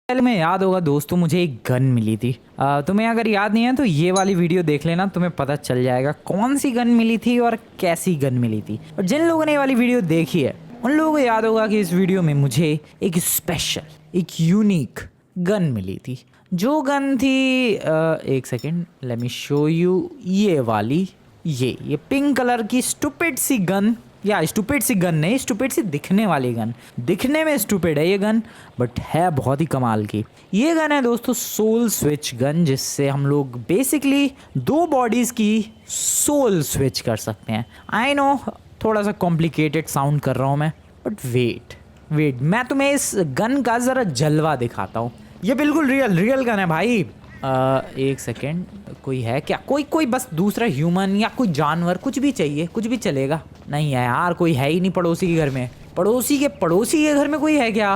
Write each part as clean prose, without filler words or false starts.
पहले में याद होगा दोस्तों, मुझे एक गन मिली थी। तुम्हें अगर याद नहीं है तो ये वाली वीडियो देख लेना, तुम्हें पता चल जाएगा कौन सी गन मिली थी और कैसी गन मिली थी। और जिन लोगों ने ये वाली वीडियो देखी है उन लोगों को याद होगा कि इस वीडियो में मुझे एक स्पेशल, एक यूनिक गन मिली थी। जो गन थी एक second, late me show you. ये वाली, ये पिंक कलर की स्टूपिड सी गन, या स्टूपिड सी गन नहीं, स्टूपिड सी दिखने वाली गन। दिखने में स्टूपिड है ये गन, बट है बहुत ही कमाल की। ये गन है दोस्तों सोल स्विच गन, जिससे हम लोग बेसिकली दो बॉडीज की सोल स्विच कर सकते हैं। आई नो थोड़ा सा कॉम्प्लिकेटेड साउंड कर रहा हूँ मैं, बट वेट मैं तुम्हें इस गन का ज़रा जलवा दिखाता हूँ। ये बिल्कुल रियल गन है भाई। एक सेकेंड, कोई है क्या? कोई बस दूसरा ह्यूमन या कोई जानवर, कुछ भी चाहिए, कुछ भी चलेगा। नहीं है यार, कोई है ही नहीं पड़ोसी के घर में। पड़ोसी के घर में कोई है क्या?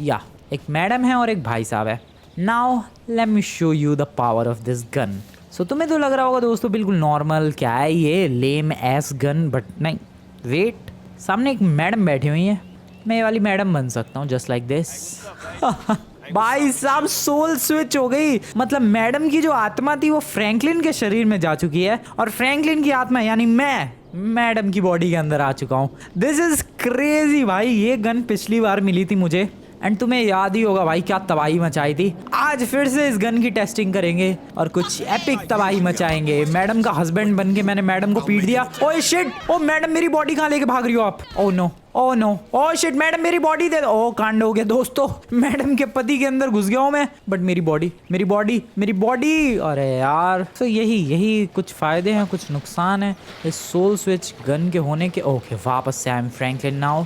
या एक मैडम है और एक भाई साहब है। Now let me show you the power of this gun. So तुम्हें तो लग रहा होगा दोस्तों बिल्कुल नॉर्मल, क्या है ये लेम एस गन, बट नहीं, वेट, सामने एक मैडम बैठी हुई है। मैं ये वाली मैडम बन सकता हूँ जस्ट लाइक दिस। भाई साहब सोल स्विच हो गई, मतलब मैडम की जो आत्मा थी वो फ्रैंकलिन के शरीर में जा चुकी है, और फ्रैंकलिन की आत्मा यानी मैं मैडम की बॉडी के अंदर आ चुका हूँ। दिस इज क्रेजी भाई। ये गन पिछली बार मिली थी मुझे, एंड तुम्हें याद ही होगा भाई क्या तबाही मचाई थी। आज फिर से इस गन की टेस्टिंग करेंगे और कुछ एपिक तबाही मचाएंगे। मैडम का हस्बैंड बन के मैंने मैडम को पीट दिया। ओए शिट, ओ मैडम मेरी बॉडी कहाँ लेके भाग रही हो आप? Oh no, oh no, oh shit, madam मेरी बॉडी दे दो। ओ कांड हो गया दोस्तों, मैडम के पति के अंदर घुस गया हूँ मैं, बट मेरी बॉडी। अरे यार, तो यही कुछ फायदे हैं, कुछ नुकसान है इस सोल स्विच गन के होने के। ओके, वापस से आई एम फ्रैंकलिन नाउ।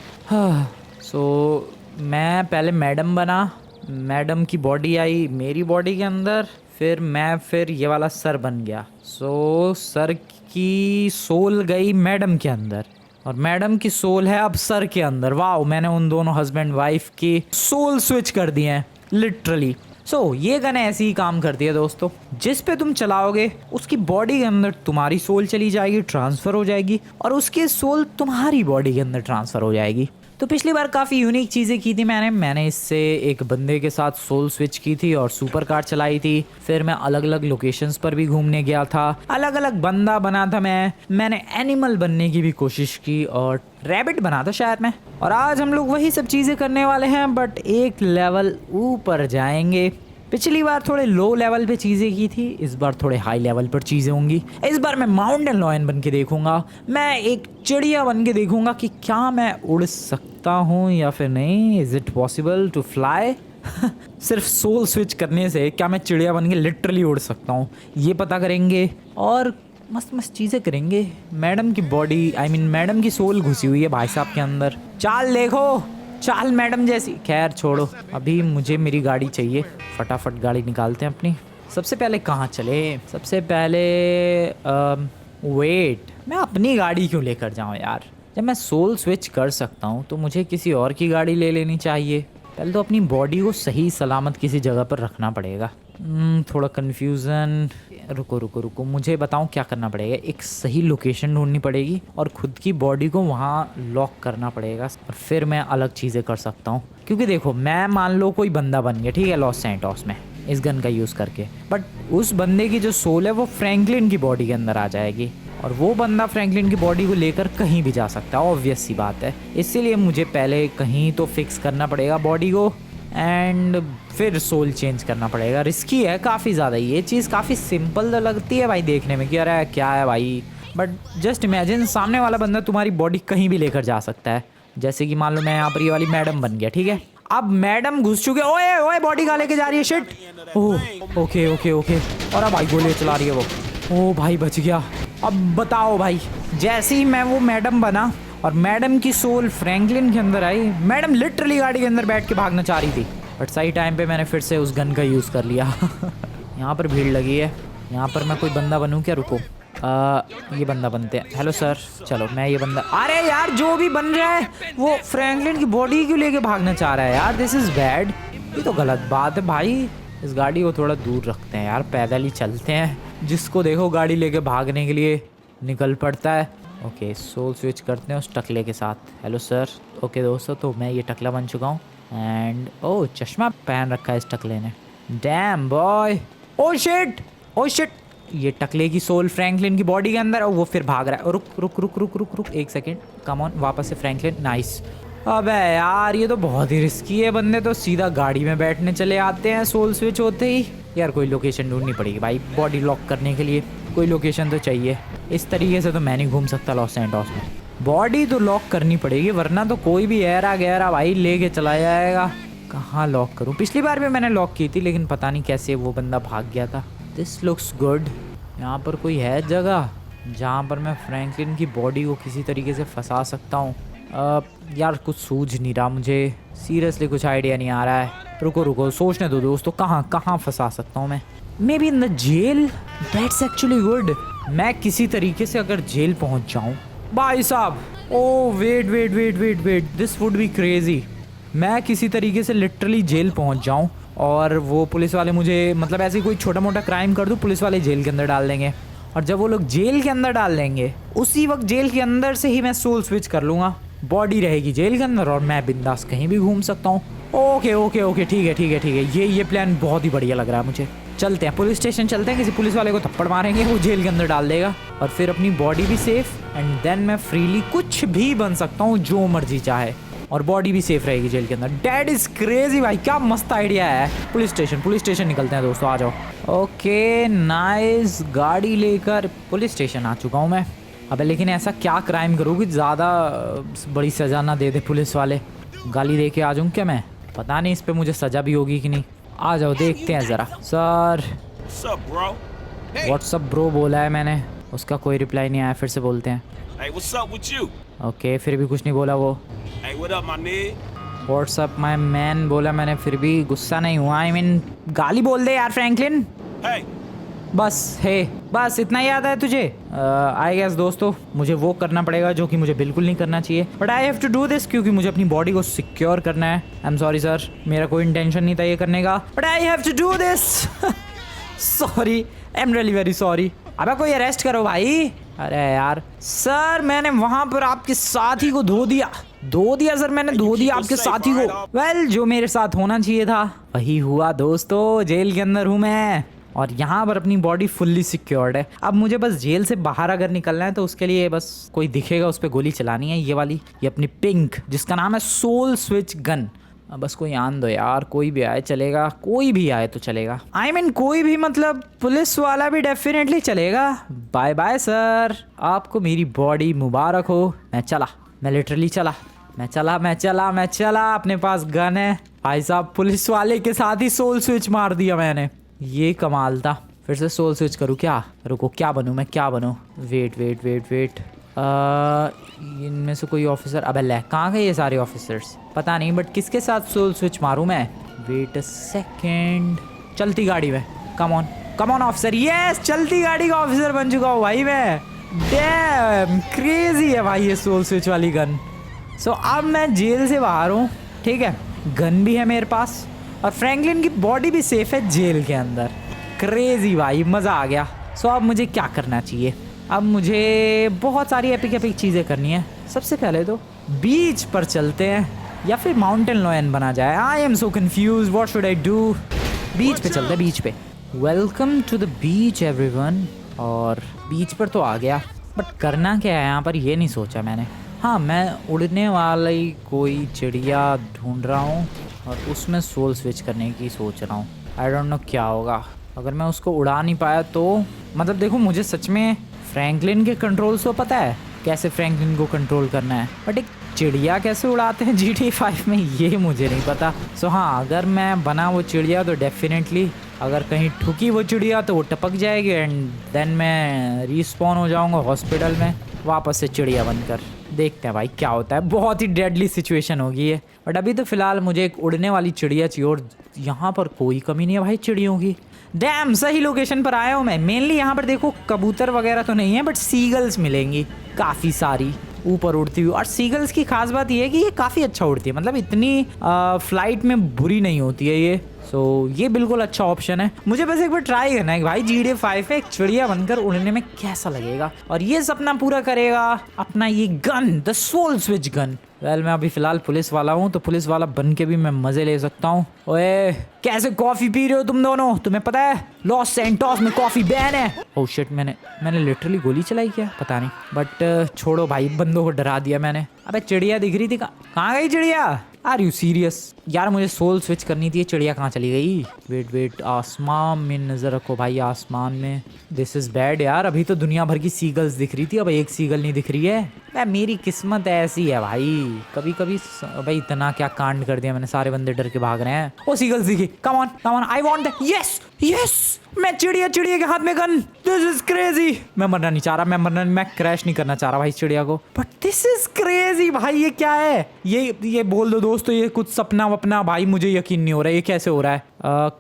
सो मैं पहले मैडम बना, मैडम की बॉडी आई मेरी बॉडी के अंदर, फिर ये वाला सर बन गया। सो सर की सोल गई मैडम के अंदर, और मैडम की सोल है अब सर के अंदर। वाओ, मैंने उन दोनों हस्बैंड वाइफ की सोल स्विच कर दिए हैं लिटरली। सो ये गन ऐसी ही काम करती है दोस्तों, जिस पे तुम चलाओगे उसकी बॉडी के अंदर तुम्हारी सोल चली जाएगी, ट्रांसफ़र हो जाएगी, और उसकी सोल तुम्हारी बॉडी के अंदर ट्रांसफ़र हो जाएगी। तो पिछली बार काफ़ी यूनिक चीज़ें की थी मैंने इससे एक बंदे के साथ सोल स्विच की थी और सुपर कार चलाई थी। फिर मैं अलग अलग लोकेशंस पर भी घूमने गया था, अलग अलग बंदा बना था मैंने एनिमल बनने की भी कोशिश की और रैबिट बना था शायद मैं। और आज हम लोग वही सब चीज़ें करने वाले हैं, बट एक लेवल ऊपर जाएंगे। पिछली बार थोड़े लो लेवल पे चीज़ें की थी, इस बार थोड़े हाई लेवल पर चीज़ें होंगी। इस बार मैं माउंटेन लॉयन बन के देखूंगा, मैं एक चिड़िया बन के देखूंगा कि क्या मैं उड़ सकता हूँ या फिर नहीं। Is it possible to fly? सिर्फ सोल स्विच करने से क्या मैं चिड़िया बन के लिटरली उड़ सकता हूँ, ये पता करेंगे और मस्त मस्त चीज़ें करेंगे। मैडम की बॉडी, मैडम की सोल घुसी हुई है भाई साहब के अंदर। चाल देखो, चाल मैडम जैसी। खैर छोड़ो, अभी मुझे मेरी गाड़ी चाहिए, फटाफट गाड़ी निकालते हैं अपनी। सबसे पहले कहाँ चले? सबसे पहले वेट, मैं अपनी गाड़ी क्यों लेकर जाऊँ यार? जब मैं सोल स्विच कर सकता हूँ तो मुझे किसी और की गाड़ी ले लेनी चाहिए। पहले तो अपनी बॉडी को सही सलामत किसी जगह पर रखना पड़ेगा। थोड़ा कन्फ्यूज़न। रुको, मुझे बताऊं क्या करना पड़ेगा। एक सही लोकेशन ढूंढनी पड़ेगी और खुद की बॉडी को वहाँ लॉक करना पड़ेगा, और फिर मैं अलग चीज़ें कर सकता हूँ। क्योंकि देखो, मैं मान लो कोई बंदा बन गया, ठीक है, लॉस सैंटोस में इस गन का यूज़ करके, बट उस बंदे की जो सोल है वो फ्रैंकलिन की बॉडी के अंदर आ जाएगी, और वो बंदा फ्रैंकलिन की बॉडी को लेकर कहीं भी जा सकता है, ऑब्वियस सी बात है। इसीलिए मुझे पहले कहीं तो फिक्स करना पड़ेगा बॉडी को, एंड फिर सोल चेंज करना पड़ेगा। रिस्की है काफ़ी ज़्यादा, ये चीज़ काफ़ी सिंपल तो लगती है भाई देखने में कि अरे क्या है भाई, बट जस्ट इमेजिन सामने वाला बंदा तुम्हारी बॉडी कहीं भी लेकर जा सकता है। जैसे कि मान लो मैं यहाँ पर ये वाली मैडम बन गया, ठीक है, अब मैडम घुस चुके। ओए बॉडी कहाँ लेके जा रही है? Shit, oh okay. और अब भाई गोली चला रही है वो। ओ भाई बच गया। अब बताओ भाई, जैसे ही मैं वो मैडम बना और मैडम की सोल फ्रैंकलिन के अंदर आई, मैडम लिटरली गाड़ी के अंदर बैठ के भागना चाह रही थी, बट सही टाइम पे मैंने फिर से उस गन का यूज़ कर लिया। यहाँ पर भीड़ लगी है, यहाँ पर मैं कोई बंदा बनूँ क्या? रुको, ये बंदा बनते हैं। हेलो सर, चलो मैं ये बंदा। अरे यार, जो भी बन रहा है वो फ्रैंकलिन की बॉडी क्यों लेके भागना चाह रहा है यार? दिस इज़ बैड, ये तो गलत बात है भाई। इस गाड़ी को थोड़ा दूर रखते हैं यार, पैदल ही चलते हैं। जिसको देखो गाड़ी लेके भागने के लिए निकल पड़ता है। ओके, सोल स्विच करते हैं उस टकले के साथ। Hello sir. ओके दोस्तों, तो मैं ये टकला बन चुका हूँ एंड ओ चश्मा पहन रखा है इस टकले ने। Dam boy, oh shit, oh shit. ये टकले की सोल फ्रैंकलिन की बॉडी के अंदर, और वो फिर भाग रहा है। रुक रुक रुक रुक रुक रुक एक सेकेंड, कम ऑन, वापस से फ्रैंकलिन। नाइस। अबे यार ये तो बहुत ही रिस्की है, बंदे तो सीधा गाड़ी में बैठने चले आते हैं सोल स्विच होते ही। यार कोई लोकेशन ढूंढनी पड़ेगी भाई बॉडी लॉक करने के लिए, कोई लोकेशन तो चाहिए। इस तरीके से तो मैं नहीं घूम सकता लॉस एंटोस में, बॉडी तो लॉक करनी पड़ेगी वरना तो कोई भी ऐरा गहरा भाई लेके चला जाएगा। कहाँ लॉक करूँ? पिछली बार भी मैंने लॉक की थी लेकिन पता नहीं कैसे वो बंदा भाग गया था। This looks good. यहाँ पर कोई है जगह जहाँ पर मैं फ्रैंकलिन की बॉडी को किसी तरीके से फंसा सकता हूँ? यार कुछ सूझ नहीं रहा मुझे, सीरियसली कुछ आइडिया नहीं आ रहा है। रुको रुको सोचने दो दोस्तों, कहाँ फंसा सकता हूँ मैं? Maybe in the jail, that's actually good. मैं किसी तरीके से अगर जेल पहुँच जाऊँ भाई साहब, oh wait, this would be crazy. मैं किसी तरीके से लिटरली जेल पहुँच जाऊँ और वो पुलिस वाले मुझे, मतलब ऐसे कोई छोटा मोटा क्राइम कर दूँ, पुलिस वाले जेल के अंदर डाल देंगे। और जब वो लोग जेल के अंदर डाल देंगे उसी वक्त जेल के अंदर से ही मैं सोल स्विच कर लूँगा, बॉडी रहेगी जेल के अंदर और मैं बिंदास कहीं भी घूम सकता हूँ। ओके ठीक है, ये प्लान बहुत ही बढ़िया लग रहा है मुझे। चलते हैं पुलिस स्टेशन, चलते हैं, किसी पुलिस वाले को थप्पड़ मारेंगे, वो जेल के अंदर डाल देगा और फिर अपनी बॉडी भी सेफ एंड देन मैं फ्रीली कुछ भी बन सकता हूँ जो मर्जी चाहे, और बॉडी भी सेफ रहेगी जेल के अंदर। डैट इज क्रेजी भाई, क्या मस्त आइडिया है। पुलिस स्टेशन निकलते हैं दोस्तों, आ जाओ। ओके नाइस, गाड़ी लेकर पुलिस स्टेशन आ चुका हूँ मैं। अबे लेकिन ऐसा क्या क्राइम करूँ कि ज़्यादा बड़ी सज़ा ना दे दे पुलिस वाले? गाली दे के आ जाऊँ क्या मैं? पता नहीं इस पर मुझे सज़ा भी होगी कि नहीं। आ जाओ देखते हैं ज़रा। सर व्हाट्सअप ब्रो बोला है मैंने, उसका कोई रिप्लाई नहीं आया, फिर से बोलते हैं। Hey, what's up with you? Okay फिर भी कुछ नहीं बोला वो। Hey, what up, my nigga? WhatsApp my man बोला मैंने, फिर भी गुस्सा नहीं हुआ। आई मीन गाली बोल दे यार फ्रैंकलिन। Hey, बस इतना याद है तुझे? आई गेस दोस्तों मुझे वो करना पड़ेगा जो कि मुझे बिल्कुल नहीं करना चाहिए, but I have to do this क्योंकि मुझे अपनी बॉडी को सिक्योर करना है। आई एम सॉरी सर, मेरा कोई इंटेंशन नहीं था ये करने का, but I have to do this. Sorry, I am really very sorry. अबे कोई अरेस्ट करो भाई। अरे यार सर, मैंने वहां पर आपके साथी को धो दिया सर, मैंने धो दिया आपके साथी को। वेल जो मेरे साथ होना चाहिए था वही हुआ दोस्तों, जेल के अंदर हूँ मैं और यहाँ पर अपनी बॉडी फुल्ली सिक्योर्ड है। अब मुझे बस जेल से बाहर अगर निकलना है तो उसके लिए बस कोई दिखेगा उस पर गोली चलानी है, ये वाली, ये अपनी पिंक जिसका नाम है सोल स्विच गन। बस कोई आन दो यार, कोई भी आए चलेगा, कोई भी आए तो चलेगा। आई मीन कोई भी, मतलब पुलिस वाला भी डेफिनेटली चलेगा। बाय बाय सर, आपको मेरी बॉडी मुबारक हो। मैं चला, मैं लिटरली चला, मैं चला, अपने पास गन है। भाई साहब पुलिस वाले के साथ ही सोल स्विच मार दिया मैंने, ये कमाल था। फिर से सोल स्विच करूँ क्या? रुको क्या बनूँ मैं, क्या बनूँ? वेट इनमें से कोई ऑफिसर, अबे ले कहाँ गए ये सारे ऑफिसर्स? पता नहीं, बट किसके साथ सोल स्विच मारूँ मैं? वेट अ सेकेंड, चलती गाड़ी में, कम ऑन ऑफिसर। यस, चलती गाड़ी का ऑफिसर बन चुका हूँ भाई मैं। डैम क्रेजी है भाई ये सोल स्विच वाली गन। सो अब मैं जेल से बाहर हूँ, ठीक है, गन भी है मेरे पास और फ्रैंकलिन की बॉडी भी सेफ है जेल के अंदर। क्रेजी भाई, मज़ा आ गया। सो अब मुझे क्या करना चाहिए? अब मुझे बहुत सारी एपिक चीज़ें करनी है। सबसे पहले तो बीच पर चलते हैं या फिर माउंटेन लॉयन बना जाए। I am so confuse, what should I do? Beach पे चलते हैं, बीच पे। Welcome to the beach everyone. और बीच पर तो आ गया, बट करना क्या है यहाँ पर ये नहीं सोचा मैंने। हाँ, मैं उड़ने वाली कोई चिड़िया ढूंढ रहा हूँ और उसमें सोल स्विच करने की सोच रहा हूँ। आई डोंट नो क्या होगा अगर मैं उसको उड़ा नहीं पाया तो। मतलब देखो मुझे सच में फ्रैंकलिन के कंट्रोल्स तो पता है कैसे फ्रैंकलिन को कंट्रोल करना है, बट एक चिड़िया कैसे उड़ाते हैं GTA 5 में ये मुझे नहीं पता। सो हाँ, अगर मैं बना वो चिड़िया तो डेफिनेटली अगर कहीं ठुकी वो चिड़िया तो वो टपक जाएगी एंड देन मैं रिस्पॉन हो जाऊँगा हॉस्पिटल में वापस से चिड़िया बनकर। देखते हैं भाई क्या होता है, बहुत ही डेडली सिचुएशन होगी ये, बट अभी तो फिलहाल मुझे एक उड़ने वाली चिड़िया चाहिए और यहाँ पर कोई कमी नहीं है भाई चिड़ियों की। डैम सही लोकेशन पर आया हूँ मैं। मेनली यहाँ पर देखो कबूतर वगैरह तो नहीं है बट सीगल्स मिलेंगी काफ़ी सारी ऊपर उड़ती हुई। और सीगल्स की खास बात ये है कि ये काफ़ी अच्छा उड़ती है, मतलब इतनी फ्लाइट में बुरी नहीं होती है ये। सो ये बिल्कुल अच्छा ऑप्शन है। मुझे बस एक बार ट्राई करना है कि भाई GTA 5 में एक चिड़िया बनकर उड़ने में कैसा लगेगा, और ये सपना पूरा करेगा अपना ये gun, the soul switch gun. Well मैं अभी फिलहाल पुलिस वाला हूँ, तो पुलिस वाला बन के भी मैं मजे ले सकता हूँ। ओए कैसे कॉफी पी रहे हो तुम दोनों? तुम्हें पता है लॉस सैंटोस में कॉफी बैन है। ओह शिट, मैंने लिटरली गोली चलाई क्या पता नहीं, बट छोड़ो भाई, बंदों को डरा दिया मैंने। अबे चिड़िया दिख रही थी, कहाँ गई चिड़िया? आर यू सीरियस यार? मुझे सोल स्विच करनी थी, चिड़िया कहाँ चली गई? वेट आसमान में नजर रखो भाई, आसमान में। दिस इज बैड यार, अभी तो दुनिया भर की सीगल्स दिख रही थी, अब एक सीगल नहीं दिख रही है। मेरी किस्मत ऐसी है भाई, कभी कभी भाई इतना क्या कांड कर दिया मैंने, सारे बंदे डर के भाग रहे हैं। ओ सीगल्स दिखी, come on I want that. Yes yes, मैं चिड़िया के हाथ में गन। This is crazy. मैं मरना नहीं चाह रहा, मैं क्रैश नहीं करना चाह रहा भाई चिड़िया को, बट दिस इज क्रेजी भाई। ये क्या है? ये बोल दो दोस्तों, ये कुछ सपना वपना भाई, मुझे यकीन नहीं हो रहा है ये कैसे हो रहा है।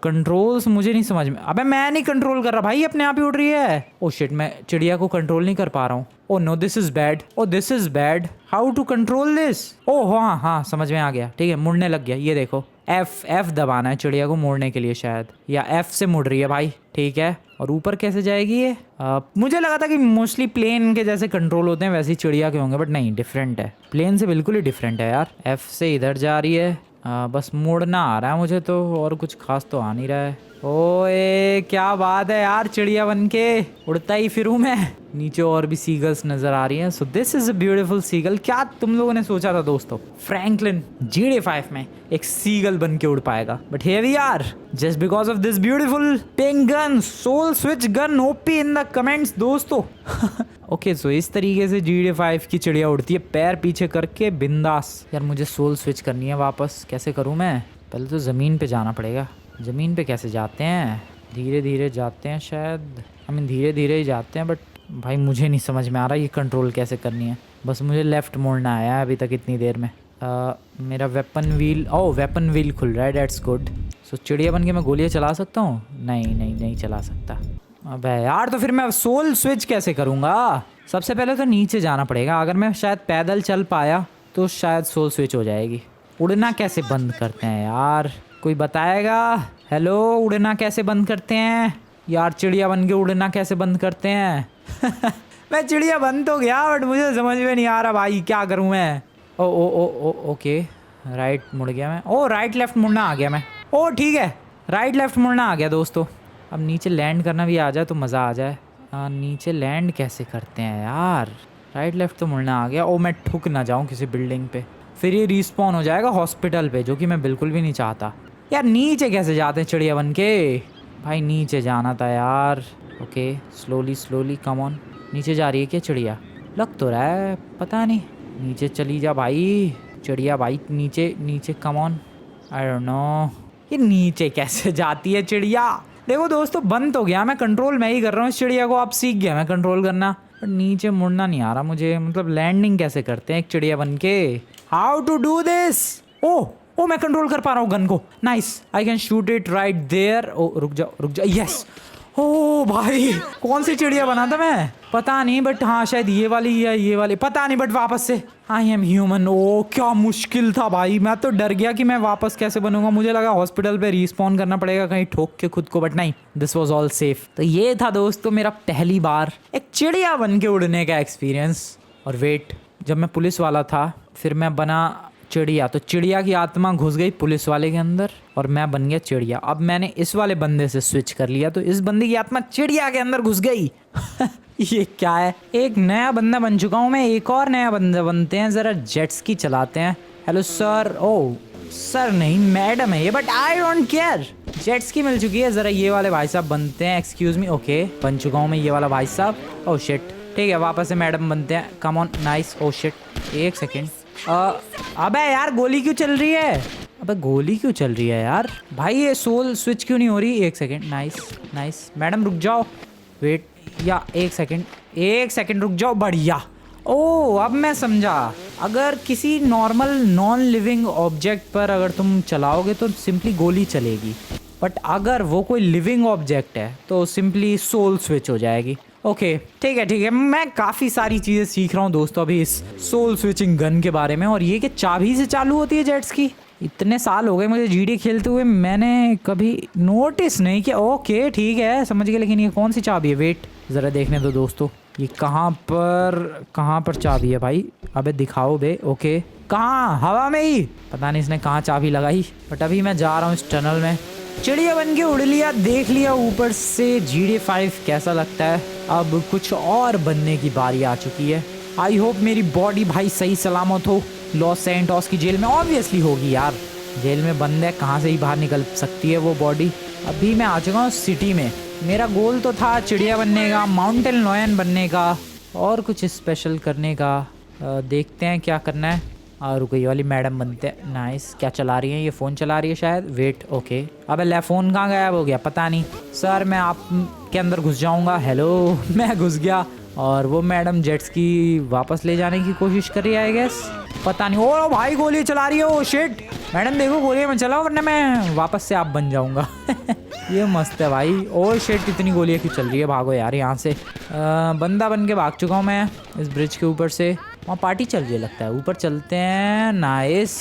कंट्रोल्स मुझे नहीं समझ में। अबे मैं नहीं कंट्रोल कर रहा भाई, अपने आप ही उड़ रही है। ओ शिट, मैं चिड़िया को कंट्रोल नहीं कर पा रहा हूँ। Oh no, this is bad. Oh this is bad, how to control this? Oh हाँ समझ में आ गया। ठीक है, मुड़ने लग गया, ये देखो F दबाना है चिड़िया को मोड़ने के लिए शायद, या F से मुड़ रही है भाई। ठीक है, और ऊपर कैसे जाएगी ये? मुझे लगा था कि मोस्टली प्लेन के जैसे कंट्रोल होते हैं वैसे ही चिड़िया के होंगे, बट नहीं, डिफरेंट है, प्लेन से बिल्कुल ही डिफरेंट है यार। F से इधर जा रही है, बस मुड़ना आ रहा है मुझे तो, और कुछ खास तो आ नहीं रहा है। ओए क्या बात है यार, चिड़िया बनके उड़ता ही फिरूं मैं। नीचे और भी सीगल्स नजर आ रही हैं। So this is a beautiful seagull. क्या तुम लोगों ने सोचा था दोस्तों फ्रैंकलिन GTA 5 में एक सीगल बन के उड़ पाएगा? But here we are, just because of this beautiful pink gun, soul switch gun OP in the comments दोस्तों। ओके सो इस तरीके से GTA 5 की चिड़िया उड़ती है, पैर पीछे करके बिंदास। यार मुझे सोल स्विच करनी है वापस, कैसे करूँ मैं? पहले तो ज़मीन पे जाना पड़ेगा। ज़मीन पे कैसे जाते हैं? धीरे धीरे जाते हैं शायद, धीरे धीरे ही जाते हैं, बट भाई मुझे नहीं समझ में आ रहा ये कंट्रोल कैसे करनी है। बस मुझे लेफ़्ट मोड़ना आया है अभी तक इतनी देर में। मेरा वेपन व्हील खुल रहा है, डेट्स गुड। सो चिड़िया बन के मैं गोलियाँ चला सकता हूँ? नहीं चला सकता। अबे यार, तो फिर मैं सोल स्विच कैसे करूँगा? सबसे पहले तो नीचे जाना पड़ेगा। अगर मैं शायद पैदल चल पाया तो शायद सोल स्विच हो जाएगी। उड़ना कैसे बंद करते हैं यार, कोई बताएगा? हेलो, उड़ना कैसे बंद करते हैं यार? चिड़िया बन के उड़ना कैसे बंद करते हैं? मैं चिड़िया बन तो गया, बट मुझे समझ में नहीं आ रहा भाई, क्या करूँ मैं? ओ ओके, राइट मुड़ गया मैं। ओ राइट लेफ्ट मुड़ना आ गया मैं। ओ ठीक है, राइट लेफ्ट मुड़ना आ गया दोस्तों। अब नीचे लैंड करना भी आ जाए तो मज़ा आ जाए। नीचे लैंड कैसे करते हैं यार? राइट लेफ्ट तो मुड़ना आ गया। ओ मैं ठुक ना जाऊँ किसी बिल्डिंग पे, फिर ये रिस्पॉन हो जाएगा हॉस्पिटल पे, जो कि मैं बिल्कुल भी नहीं चाहता। यार नीचे कैसे जाते हैं चिड़िया बन के? भाई नीचे जाना था यार। Okay slowly come on. नीचे जा रही है क्या चिड़िया? लग तो रहा है, पता नहीं। नीचे चली जा भाई चिड़िया भाई, नीचे come on. I don't know ये नीचे कैसे जाती है चिड़िया। देखो दोस्तों, बंद तो गया मैं, कंट्रोल मैं ही कर रहा हूँ इस चिड़िया को, अब सीख गया मैं कंट्रोल करना, बट नीचे मुड़ना नहीं आ रहा मुझे। मतलब लैंडिंग कैसे करते हैं एक चिड़िया बन के? How to do this? Oh मैं कंट्रोल कर पा रहा हूँ गन को। Nice, I can shoot it right there. Oh रुक जा। यस। ओ भाई, कौन सी चिड़िया बना था मैं? पता नहीं, बट हाँ शायद ये वाली या ये वाली, पता नहीं, बट वापस से आई एम ह्यूमन। ओ क्या मुश्किल था भाई, मैं तो डर गया कि मैं वापस कैसे बनूंगा। मुझे लगा हॉस्पिटल पे रिस्पॉन करना पड़ेगा कहीं ठोक के खुद को, बट नहीं, दिस वाज ऑल सेफ। तो ये था दोस्तों मेरा पहली बार एक चिड़िया बन के उड़ने का एक्सपीरियंस। और वेट, जब मैं पुलिस वाला था फिर मैं बना चिड़िया, तो चिड़िया की आत्मा घुस गई पुलिस वाले के अंदर और मैं बन गया चिड़िया। अब मैंने इस वाले बंदे से स्विच कर लिया तो इस बंदे की आत्मा चिड़िया के अंदर घुस गई। ये क्या है? एक नया बंदा बन चुका हूँ मैं, एक और नया बंदा बनते हैं, जरा जेट्स की चलाते हैं। Hello sir. ओ सर नहीं, मैडम है ये, but I don't care. Jets की मिल चुकी है, जरा ये वाले भाई साहब बनते हैं। Excuse me. ओके बन चुका हूँ मैं ये वाला भाई साहब। ओ शिट, ठीक है वापस से मैडम बनते हैं। Come on, nice. Oh shit, एक सेकेंड। अबे यार गोली क्यों चल रही है? अबे गोली क्यों चल रही है यार? भाई ये सोल स्विच क्यों नहीं हो रही? एक सेकेंड। नाइस मैडम रुक जाओ। वेट, या एक सेकेंड रुक जाओ। बढ़िया। ओ अब मैं समझा, अगर किसी नॉर्मल नॉन लिविंग ऑब्जेक्ट पर अगर तुम चलाओगे तो सिंपली गोली चलेगी, बट अगर वो कोई लिविंग ऑब्जेक्ट है तो सिंपली सोल स्विच हो जाएगी। ओके ठीक है, मैं काफ़ी सारी चीज़ें सीख रहा हूँ दोस्तों अभी इस सोल स्विचिंग गन के बारे में। और ये कि चाबी से चालू होती है जेट्स की। इतने साल हो गए मुझे GTA खेलते हुए, मैंने कभी नोटिस नहीं किया। ओके ठीक है समझ गया, लेकिन ये कौन सी चाबी है? वेट ज़रा देखने दो दोस्तों, ये कहाँ पर चाबी है भाई? अबे दिखाओ बे। ओके कहाँ? हवा में ही। पता नहीं इसने कहाँ चाबी लगाई, बट अभी मैं जा रहा हूँ इस टनल में। चिड़िया बन के उड़ लिया, देख लिया ऊपर से GTA 5 कैसा लगता है। अब कुछ और बनने की बारी आ चुकी है। आई होप मेरी बॉडी भाई सही सलामत हो लॉस सैंटोस की जेल में। ऑब्वियसली होगी यार, जेल में बंद है, कहाँ से ही बाहर निकल सकती है वो बॉडी। अभी मैं आ चुका हूँ सिटी में। मेरा गोल तो था चिड़िया बनने का, माउंटेन लॉयन बनने का और कुछ स्पेशल करने का। देखते हैं क्या करना है। रुको, ये वाली मैडम बनते हैं। नाइस। क्या चला रही है ये? फ़ोन चला रही है शायद। Wait, okay. अबे ले, फ़ोन कहाँ गायब हो गया? पता नहीं सर, मैं आप के अंदर घुस जाऊँगा। हेलो मैं घुस गया और वो मैडम जेट्स की वापस ले जाने की कोशिश कर रही है आई गेस। पता नहीं। ओ भाई गोली चला रही है। ओ शिट, मैडम देखो गोली में चलाओ वरना मैं वापस से आप बन जाऊँगा। ये मस्त है भाई। ओ शिट, इतनी गोलियाँ क्यों चल रही है? भागो यार यहाँ से। बंदा बन के भाग चुका हूँ मैं इस ब्रिज के ऊपर से। वहाँ पार्टी चल रही है लगता है, ऊपर चलते हैं। नाइस।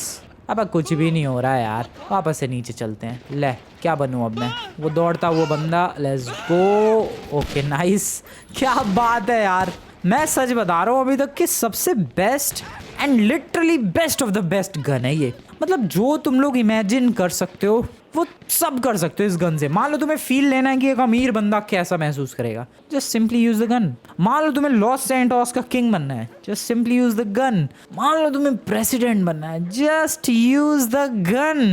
अब कुछ भी नहीं हो रहा है यार, वापस से नीचे चलते हैं। ले, क्या बनूँ अब मैं? वो दौड़ता वो बंदा। Let's go. Okay nice. क्या बात है यार, मैं सच बता रहा हूँ अभी तक कि सबसे best and literally best of the best gun है ये। मतलब जो तुम लोग इमेजिन कर सकते हो वो सब कर सकते हो इस गन से। मान लो तुम्हें फील लेना है कि एक अमीर बंदा कैसा महसूस करेगा, just simply use the gun. मान लो तुम्हें लॉस सैंटोस का किंग बनना है, just simply use the gun. मान लो तुम्हें प्रेसिडेंट बनना है, just use the gun.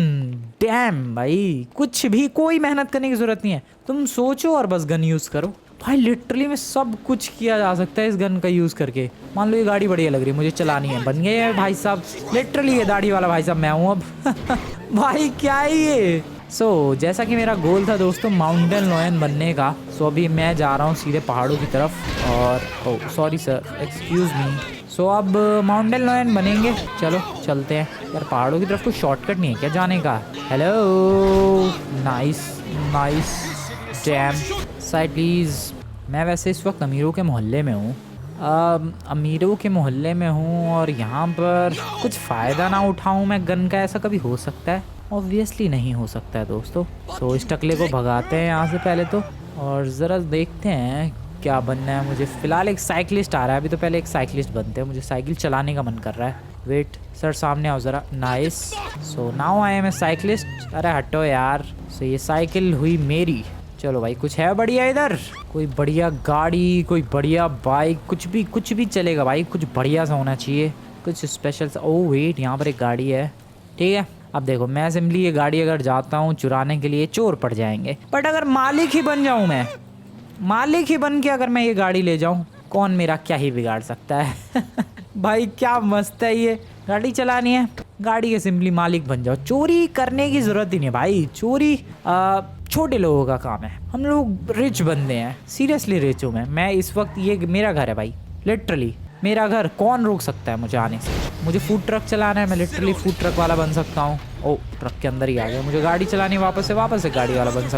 Dam भाई, कुछ भी, कोई मेहनत करने की जरूरत नहीं है। तुम सोचो और बस गन यूज करो भाई। लिटरली में सब कुछ किया जा सकता है इस गन का यूज करके। मान लो ये गाड़ी बढ़िया लग रही है, मुझे चलानी है, बन गए है भाई साहब। लिटरली ये दाढ़ी वाला भाई साहब मैं हूँ अब। भाई क्या है ये? जैसा कि मेरा गोल था दोस्तों माउंटेन लॉयन बनने का, अभी मैं जा रहा हूँ सीधे पहाड़ों की तरफ। और सॉरी सर, एक्सक्यूज मी। अब माउंटेन लॉयन बनेंगे। चलो चलते हैं यार पहाड़ों की तरफ। कोई शॉर्टकट नहीं है क्या जाने का? Hello, nice nice. Dam, side please. मैं वैसे इस वक्त अमीरों के मोहल्ले में हूँ। अमीरों के मोहल्ले में हूँ और यहाँ पर कुछ फ़ायदा ना उठाऊँ मैं गन का, ऐसा कभी हो सकता है? ऑब्वियसली नहीं हो सकता है दोस्तों। इस टकले को भगाते हैं यहाँ से पहले तो, और ज़रा देखते हैं क्या बनना है मुझे। फ़िलहाल एक साइकिलिस्ट आ रहा है, अभी तो पहले एक साइकिलिस्ट बनते हैं। मुझे साइकिल चलाने का मन कर रहा है। वेट सर, सामने आओ ज़रा। Nice. Now I am a cyclist. अरे हटो यार। ये साइकिल हुई मेरी। चलो भाई, कुछ है बढ़िया इधर? कोई बढ़िया गाड़ी, कोई बढ़िया बाइक, कुछ भी चलेगा भाई। कुछ बढ़िया सा होना चाहिए, कुछ स्पेशल सा। ओह वेट, यहाँ पर एक गाड़ी है। ठीक है, अब देखो मैं सिंपली ये गाड़ी अगर जाता हूँ चुराने के लिए, चोर पड़ जाएंगे। बट अगर मालिक ही बन जाऊँ मैं, मालिक ही बन के अगर मैं ये गाड़ी ले जाऊँ, कौन मेरा क्या ही बिगाड़ सकता है? भाई क्या मस्त है ये। गाड़ी चलानी है, गाड़ी के सिंपली मालिक बन जाओ। चोरी करने की ज़रूरत ही नहीं भाई। चोरी छोटे लोगों का काम है। हम लोग रिच बंदे हैं, सीरियसली रिच हूँ मैं इस वक्त। ये मेरा घर है भाई, लिटरली मेरा घर। कौन रोक सकता है मुझे आने से? मुझे फूड ट्रक चलाना है, मैं लिटरली फूड ट्रक वाला बन सकता हूँ। ओ, ट्रक के अंदर ही आ गया। मुझे गाड़ी चलानी, वापस से गाड़ी वाला बन सकता